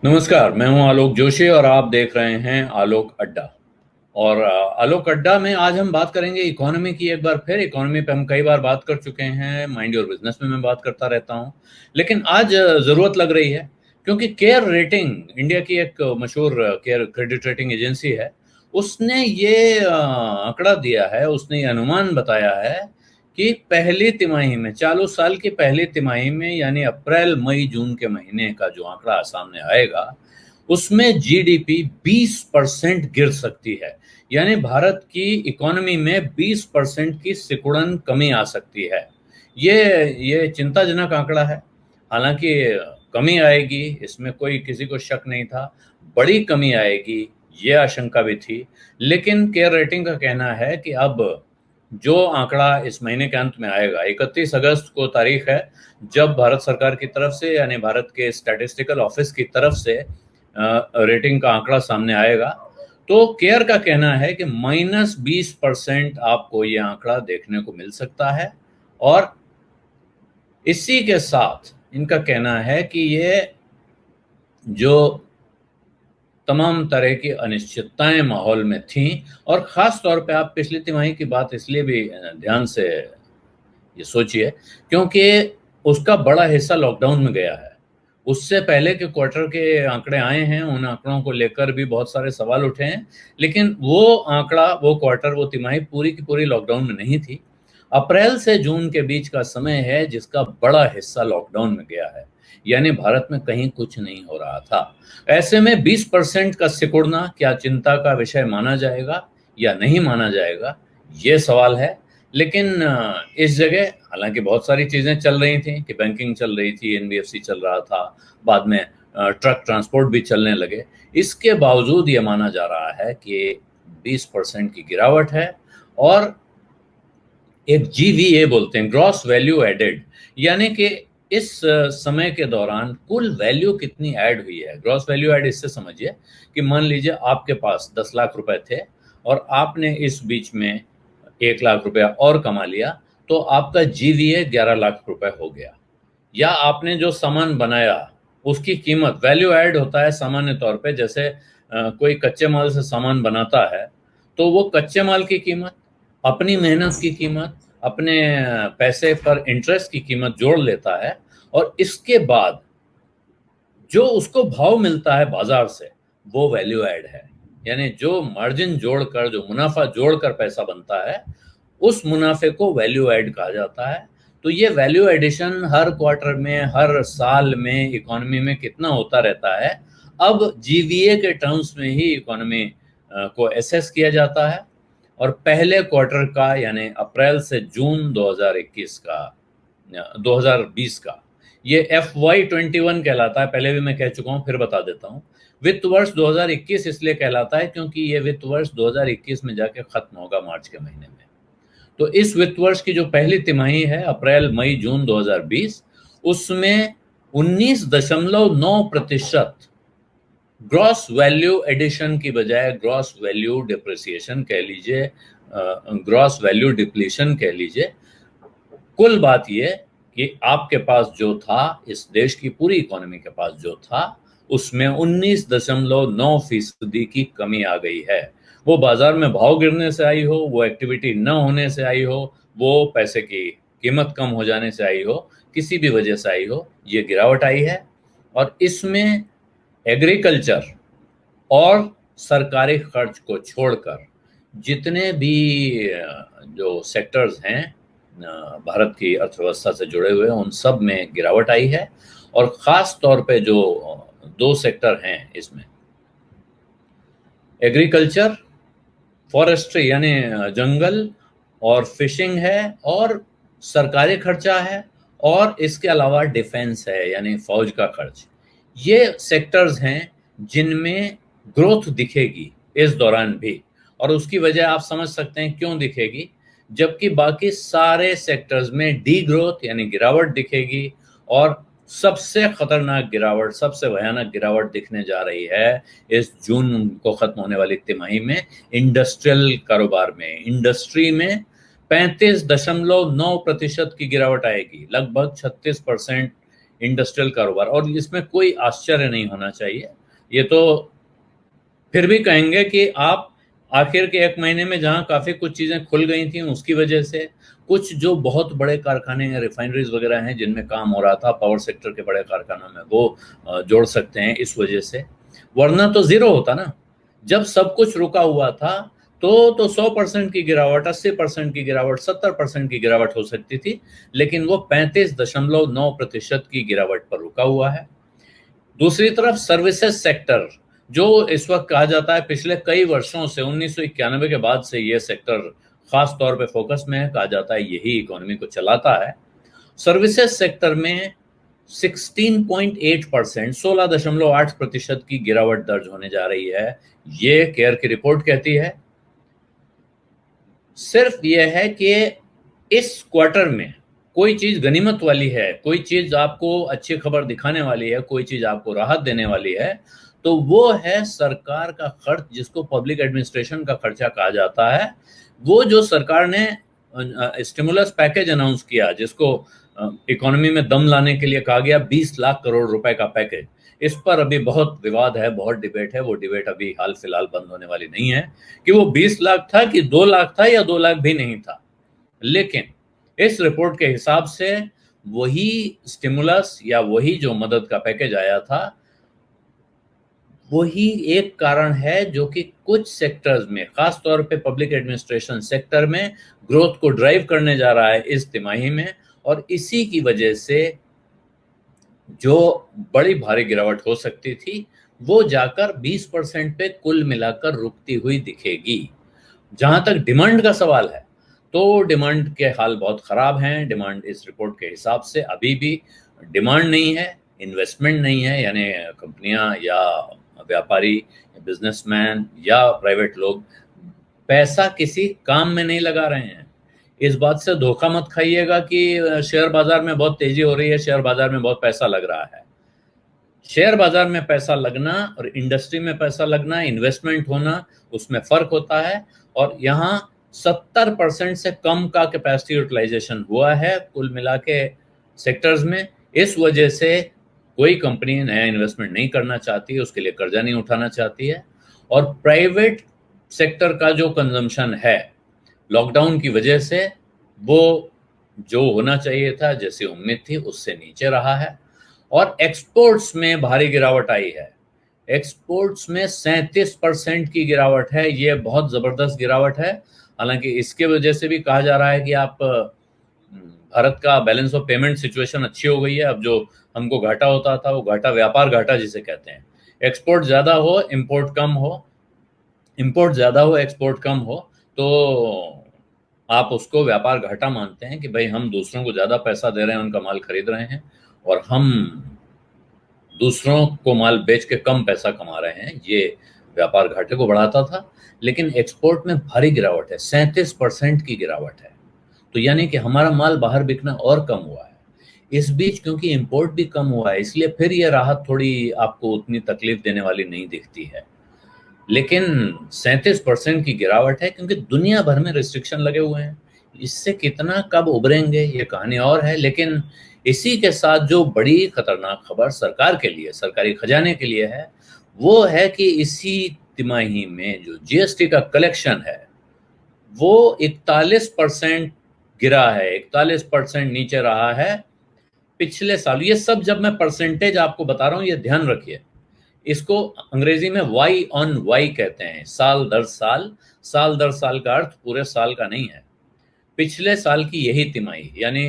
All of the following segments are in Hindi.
नमस्कार, मैं हूं आलोक जोशी और आप देख रहे हैं आलोक अड्डा। और आलोक अड्डा में आज हम बात करेंगे इकोनॉमी की। एक बार फिर इकोनॉमी पे हम कई बार बात कर चुके हैं, माइंड योर बिजनेस में मैं बात करता रहता हूं। लेकिन आज ज़रूरत लग रही है, क्योंकि केयर रेटिंग, इंडिया की एक मशहूर केयर क्रेडिट रेटिंग एजेंसी है। उसने ये आंकड़ा दिया है, उसने ये अनुमान बताया है कि पहली तिमाही में, चालू साल की पहली तिमाही में, यानी अप्रैल मई जून के महीने का जो आंकड़ा सामने आएगा, उसमें जीडीपी 20% गिर सकती है। यानी भारत की इकोनॉमी में 20% की सिकुड़न कमी आ सकती है। ये चिंताजनक आंकड़ा है। हालांकि कमी आएगी, इसमें कोई किसी को शक नहीं था। बड़ी कमी आएगी, ये आशंका भी थी। लेकिन केयर रेटिंग का कहना है कि अब जो आंकड़ा इस महीने के अंत में आएगा, 31 अगस्त को तारीख है, जब भारत सरकार की तरफ से, यानी भारत के स्टैटिस्टिकल ऑफिस की तरफ से रेटिंग का आंकड़ा सामने आएगा, तो केयर का कहना है कि -20% आपको ये आंकड़ा देखने को मिल सकता है। और इसी के साथ इनका कहना है कि ये जो तमाम तरह की अनिश्चितताएं माहौल में थीं, और ख़ास तौर पे आप पिछली तिमाही की बात इसलिए भी ध्यान से ये सोचिए, क्योंकि उसका बड़ा हिस्सा लॉकडाउन में गया है। उससे पहले के क्वार्टर के आंकड़े आए हैं, उन आंकड़ों को लेकर भी बहुत सारे सवाल उठे हैं। लेकिन वो आंकड़ा, वो क्वार्टर, वो तिमाही पूरी की पूरी लॉकडाउन में नहीं थी। अप्रैल से जून के बीच का समय है जिसका बड़ा हिस्सा लॉकडाउन में गया है। यानी भारत में कहीं कुछ नहीं हो रहा था। ऐसे में 20% का सिकुड़ना क्या चिंता का विषय माना जाएगा या नहीं माना जाएगा, ये सवाल है। लेकिन इस जगह हालांकि बहुत सारी चीज़ें चल रही थी कि बैंकिंग चल रही थी, एनबीएफसी चल रहा था, बाद में ट्रक ट्रांसपोर्ट भी चलने लगे। इसके बावजूद ये माना जा रहा है कि 20% की गिरावट है। और एक जीवीए बोलते हैं, ग्रॉस वैल्यू एडेड, यानी कि इस समय के दौरान कुल वैल्यू कितनी ऐड हुई है। ग्रॉस वैल्यू ऐड इससे समझिए कि मान लीजिए आपके पास 10 लाख रुपए थे और आपने इस बीच में 1 लाख रुपया और कमा लिया, तो आपका जीवीए 11 लाख रुपए हो गया। या आपने जो सामान बनाया उसकी कीमत, वैल्यू ऐड होता है सामान्य तौर पे, जैसे कोई कच्चे माल से सामान बनाता है, तो वो कच्चे माल की कीमत, अपनी मेहनत की कीमत, अपने पैसे पर इंटरेस्ट की कीमत जोड़ लेता है, और इसके बाद जो उसको भाव मिलता है बाजार से, वो वैल्यू ऐड है। यानी जो मार्जिन जोड़कर, जो मुनाफा जोड़कर पैसा बनता है, उस मुनाफे को वैल्यू ऐड कहा जाता है। तो ये वैल्यू एडिशन हर क्वार्टर में, हर साल में इकोनॉमी में कितना होता रहता है। अब जीवीए के टर्म्स में ही इकोनॉमी को एसेस किया जाता है। और पहले क्वार्टर का, यानी अप्रैल से जून 2021 का, 2020 का, ये FY21 कहलाता है। पहले भी मैं कह चुका हूँ, फिर बता देता हूँ। वित्त वर्ष 2021 इसलिए कहलाता है क्योंकि ये वित्त वर्ष 2021 में जाके खत्म होगा मार्च के महीने में। तो इस वित्त वर्ष की जो पहली तिमाही है, अप्रैल मई जून 2020, उसमें 19.9% ग्रॉस वैल्यू एडिशन की बजाय ग्रॉस वैल्यू डिप्रिसिएशन कह लीजिए, ग्रॉस वैल्यू डिप्लीशन कह लीजिए, कुल बात ये कि आपके पास जो था, इस देश की पूरी इकोनॉमी के पास जो था, उसमें 19.9% की कमी आ गई है। वो बाजार में भाव गिरने से आई हो, वो एक्टिविटी न होने से आई हो, वो पैसे की कीमत कम हो जाने से आई हो, किसी भी वजह से आई हो, ये गिरावट आई है। और इसमें एग्रीकल्चर और सरकारी खर्च को छोड़कर जितने भी जो सेक्टर्स हैं भारत की अर्थव्यवस्था से जुड़े हुए, उन सब में गिरावट आई है। और ख़ास तौर पे जो दो सेक्टर हैं इसमें, एग्रीकल्चर, फॉरेस्ट्री यानी जंगल और फिशिंग है, और सरकारी खर्चा है, और इसके अलावा डिफेंस है यानी फौज का खर्च। ये सेक्टर्स हैं जिनमें ग्रोथ दिखेगी इस दौरान भी। और उसकी वजह आप समझ सकते हैं क्यों दिखेगी, जबकि बाकी सारे सेक्टर्स में डी ग्रोथ यानी गिरावट दिखेगी। और सबसे खतरनाक गिरावट, सबसे भयानक गिरावट दिखने जा रही है इस जून को खत्म होने वाली तिमाही में इंडस्ट्रियल कारोबार में। इंडस्ट्री में 35.9% की गिरावट आएगी, लगभग 36% इंडस्ट्रियल कारोबार, और इसमें कोई आश्चर्य नहीं होना चाहिए। ये तो फिर भी कहेंगे कि आप आखिर के एक महीने में जहां काफी कुछ चीजें खुल गई थी उसकी वजह से, कुछ जो बहुत बड़े कारखाने हैं, रिफाइनरीज वगैरह हैं जिनमें काम हो रहा था पावर सेक्टर के बड़े कारखानों में, वो जोड़ सकते हैं इस वजह से, वरना तो जीरो होता ना। जब सब कुछ रुका हुआ था तो 100% की गिरावट, 80% की गिरावट, 70% की गिरावट हो सकती थी, लेकिन वो 35.9% की गिरावट पर रुका हुआ है। दूसरी तरफ सर्विसेज सेक्टर, जो इस वक्त कहा जाता है पिछले कई वर्षों से 1991 के बाद से ये सेक्टर खास तौर पे फोकस में है, कहा जाता है यही इकोनॉमी को चलाता है। सर्विसेज सेक्टर में 16.8%, 16.8% की गिरावट दर्ज होने जा रही है, ये केयर की रिपोर्ट कहती है। सिर्फ यह है कि इस क्वार्टर में कोई चीज गनीमत वाली है, कोई चीज आपको अच्छी खबर दिखाने वाली है, कोई चीज आपको राहत देने वाली है, तो वो है सरकार का खर्च, जिसको पब्लिक एडमिनिस्ट्रेशन का खर्चा कहा जाता है। वो जो सरकार ने स्टिमुलस पैकेज अनाउंस किया, जिसको इकोनॉमी में दम लाने के लिए कहा गया, 20 लाख करोड़ रुपए का पैकेज, इस पर अभी बहुत विवाद है, बहुत डिबेट है। वो डिबेट अभी हाल फिलहाल बंद होने वाली नहीं है कि वो 20 लाख था कि 2 लाख था या 2 लाख भी नहीं था। लेकिन इस रिपोर्ट के हिसाब से वही स्टिमुलस या वही जो मदद का पैकेज आया था, वही एक कारण है जो कि कुछ सेक्टर्स में, खास तौर पे पब्लिक एडमिनिस्ट्रेशन सेक्टर में, ग्रोथ को ड्राइव करने जा रहा है इस तिमाही में। और इसी की वजह से जो बड़ी भारी गिरावट हो सकती थी वो जाकर 20% पे कुल मिलाकर रुकती हुई दिखेगी। जहां तक डिमांड का सवाल है, तो डिमांड के हाल बहुत खराब हैं। डिमांड इस रिपोर्ट के हिसाब से अभी भी डिमांड नहीं है, इन्वेस्टमेंट नहीं है, यानी कंपनियां या व्यापारी, बिजनेसमैन या प्राइवेट लोग पैसा किसी काम में नहीं लगा रहे हैं। इस बात से धोखा मत खाइएगा कि शेयर बाजार में बहुत तेजी हो रही है, शेयर बाजार में बहुत पैसा लग रहा है। शेयर बाजार में पैसा लगना और इंडस्ट्री में पैसा लगना, इन्वेस्टमेंट होना, उसमें फर्क होता है। और यहाँ 70% से कम का कैपेसिटी यूटिलाइजेशन हुआ है कुल मिला के सेक्टर्स में। इस वजह से कोई कंपनी नया इन्वेस्टमेंट नहीं करना चाहती है, उसके लिए कर्जा नहीं उठाना चाहती है। और प्राइवेट सेक्टर का जो कंजम्पशन है लॉकडाउन की वजह से, वो जो होना चाहिए था, जैसी उम्मीद थी, उससे नीचे रहा है। और एक्सपोर्ट्स में भारी गिरावट आई है। एक्सपोर्ट्स में 37% की गिरावट है। ये बहुत जबरदस्त गिरावट है। हालांकि इसके वजह से भी कहा जा रहा है कि आप भारत का बैलेंस ऑफ पेमेंट सिचुएशन अच्छी हो गई है। अब जो हमको घाटा होता था वो घाटा, व्यापार घाटा जिसे कहते हैं, एक्सपोर्ट ज्यादा हो इंपोर्ट कम हो, इंपोर्ट ज्यादा हो एक्सपोर्ट कम हो, तो आप उसको व्यापार घाटा मानते हैं कि भाई हम दूसरों को ज्यादा पैसा दे रहे हैं, उनका माल खरीद रहे हैं, और हम दूसरों को माल बेच के कम पैसा कमा रहे हैं। ये व्यापार घाटे को बढ़ाता था। लेकिन एक्सपोर्ट में भारी गिरावट है, 37% की गिरावट है। तो यानी कि हमारा माल बाहर बिकना और कम हुआ है। इस बीच क्योंकि इंपोर्ट भी कम हुआ है, इसलिए फिर ये राहत थोड़ी आपको उतनी तकलीफ देने वाली नहीं दिखती है। लेकिन 37% की गिरावट है क्योंकि दुनिया भर में रिस्ट्रिक्शन लगे हुए हैं। इससे कितना कब उभरेंगे ये कहानी और है। लेकिन इसी के साथ जो बड़ी खतरनाक खबर सरकार के लिए, सरकारी खजाने के लिए है, वो है कि इसी तिमाही में जो जीएसटी का कलेक्शन है वो 41% गिरा है, 41% नीचे रहा है पिछले साल। ये सब जब मैं परसेंटेज आपको बता रहा हूं, ये ध्यान रखिए। इसको अंग्रेजी में वाई ऑन वाई कहते हैं, साल दर साल। साल दर साल का अर्थ पूरे साल का नहीं है। पिछले साल की यही तिमाही, यानी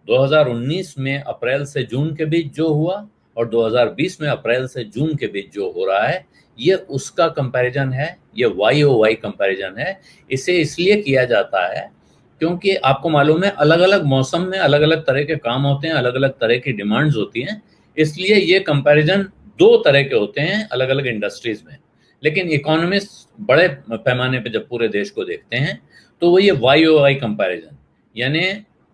2019 में अप्रैल से जून के बीच जो हुआ और 2020 में अप्रैल से जून के बीच जो हो रहा है, ये उसका कंपैरिजन है। ये वाई ओ वाई कंपैरिजन है। इसे इसलिए किया जाता है क्योंकि आपको मालूम है अलग अलग मौसम में अलग अलग तरह के काम होते हैं, अलग अलग तरह की डिमांड्स होती हैं। इसलिए ये कंपैरिजन दो तरह के होते हैं अलग अलग इंडस्ट्रीज में। लेकिन इकोनॉमिस्ट बड़े पैमाने पे जब पूरे देश को देखते हैं तो वो ये वाई ओ वाई कंपैरिजन, यानी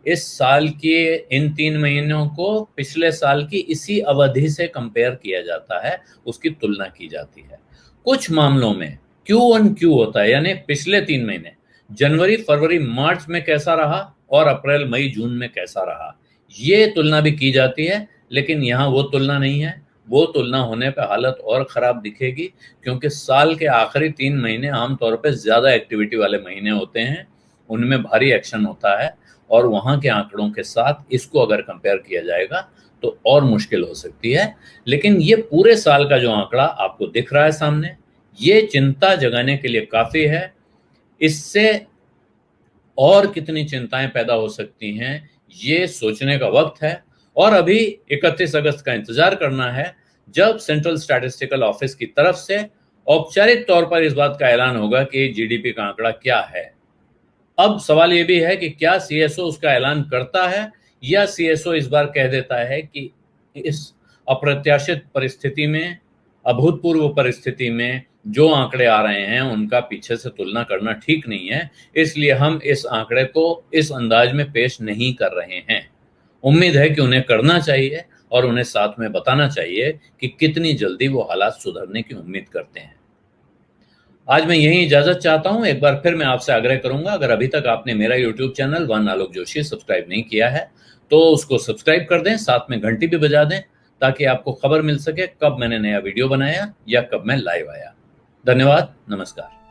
इस साल के इन 3 महीनों को पिछले साल की इसी अवधि से कंपेयर किया जाता है, उसकी तुलना की जाती है। कुछ मामलों में क्यू ऑन क्यू होता है, यानी पिछले 3 महीने जनवरी फरवरी मार्च में कैसा रहा और अप्रैल मई जून में कैसा रहा, ये तुलना भी की जाती है। लेकिन यहाँ वो तुलना नहीं है। वो तुलना होने पे हालत और ख़राब दिखेगी, क्योंकि साल के आखिरी 3 महीने आमतौर पे ज़्यादा एक्टिविटी वाले महीने होते हैं, उनमें भारी एक्शन होता है, और वहाँ के आंकड़ों के साथ इसको अगर कंपेयर किया जाएगा तो और मुश्किल हो सकती है। लेकिन ये पूरे साल का जो आंकड़ा आपको दिख रहा है सामने, ये चिंता जगाने के लिए काफ़ी है। इससे और कितनी चिंताएं पैदा हो सकती हैं, ये सोचने का वक्त है। और अभी 31 अगस्त का इंतजार करना है, जब सेंट्रल स्टैटिस्टिकल ऑफिस की तरफ से औपचारिक तौर पर इस बात का ऐलान होगा कि जीडीपी का आंकड़ा क्या है। अब सवाल ये भी है कि क्या सीएसओ उसका ऐलान करता है, या सीएसओ इस बार कह देता है कि इस अप्रत्याशित परिस्थिति में, अभूतपूर्व परिस्थिति में जो आंकड़े आ रहे हैं उनका पीछे से तुलना करना ठीक नहीं है, इसलिए हम इस आंकड़े को इस अंदाज में पेश नहीं कर रहे हैं। उम्मीद है कि उन्हें करना चाहिए और उन्हें साथ में बताना चाहिए कि कितनी जल्दी वो हालात सुधरने की उम्मीद करते हैं। आज मैं यही इजाजत चाहता हूं। एक बार फिर मैं आपसे आग्रह करूंगा, अगर अभी तक आपने मेरा यूट्यूब चैनल वन आलोक जोशी सब्सक्राइब नहीं किया है तो उसको सब्सक्राइब कर दें, साथ में घंटी भी बजा दें, ताकि आपको खबर मिल सके कब मैंने नया वीडियो बनाया या कब मैं लाइव आया। धन्यवाद, नमस्कार।